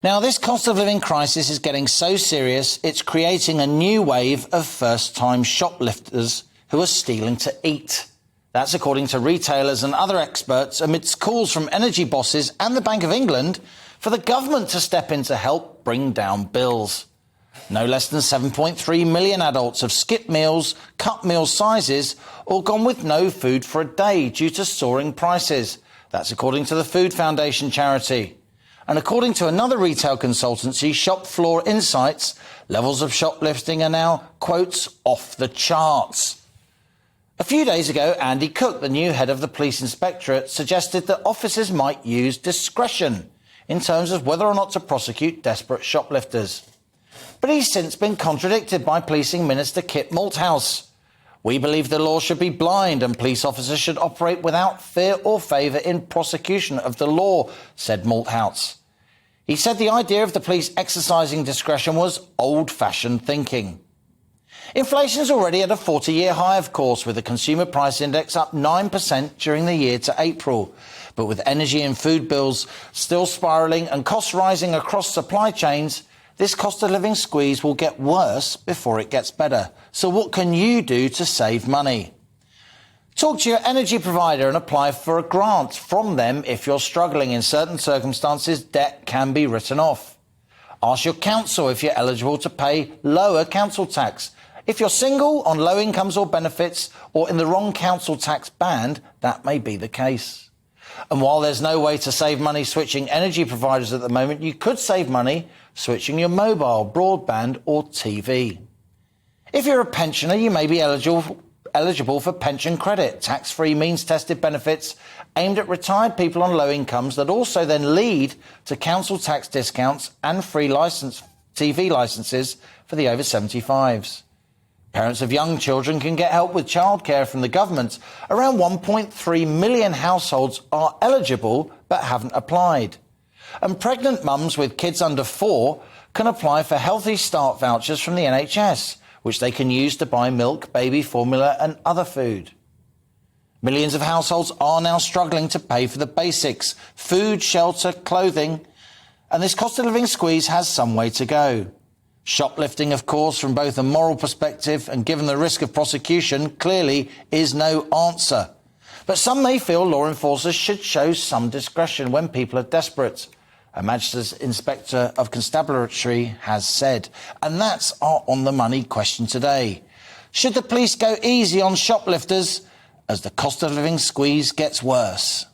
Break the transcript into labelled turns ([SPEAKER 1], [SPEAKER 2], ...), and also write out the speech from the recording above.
[SPEAKER 1] Now, this cost of living crisis is getting so serious, it's creating a new wave of first-time shoplifters who are stealing to eat. That's according to retailers and other experts amidst calls from energy bosses and the Bank of England for the government to step in to help bring down bills. No less than 7.3 million adults have skipped meals, cut meal sizes, or gone with no food for a day due to soaring prices. That's according to the Food Foundation charity. And according to another retail consultancy, Shop Floor Insights, levels of shoplifting are now, quotes, off the charts. A few days ago, Andy Cook, the new head of the police inspectorate, suggested that officers might use discretion in terms of whether or not to prosecute desperate shoplifters. But he's since been contradicted by Policing Minister Kit Malthouse. We believe the law should be blind and police officers should operate without fear or favour in prosecution of the law, said Malthouse. He said the idea of the police exercising discretion was old-fashioned thinking. Inflation is already at a 40-year high, of course, with the consumer price index up 9% during the year to April. But with energy and food bills still spiralling and costs rising across supply chains, this cost of living squeeze will get worse before it gets better. So what can you do to save money? Talk to your energy provider and apply for a grant from them if you're struggling. In certain circumstances, debt can be written off. Ask your council if you're eligible to pay lower council tax. If you're single, on low incomes or benefits, or in the wrong council tax band, that may be the case. And while there's no way to save money switching energy providers at the moment, you could save money switching your mobile, broadband or TV. If you're a pensioner, you may be eligible for pension credit, tax-free means-tested benefits aimed at retired people on low incomes that also then lead to council tax discounts and free TV licences for the over 75s. Parents of young children can get help with childcare from the government. Around 1.3 million households are eligible but haven't applied. And pregnant mums with kids under 4 can apply for Healthy Start vouchers from the NHS, which they can use to buy milk, baby formula and other food. Millions of households are now struggling to pay for the basics: food, shelter, clothing. And this cost of living squeeze has some way to go. Shoplifting, of course, from both a moral perspective and given the risk of prosecution, clearly is no answer. But some may feel law enforcers should show some discretion when people are desperate. A Manchester's Inspector of Constabulary has said. And that's our on-the-money question today. Should the police go easy on shoplifters as the cost of living squeeze gets worse?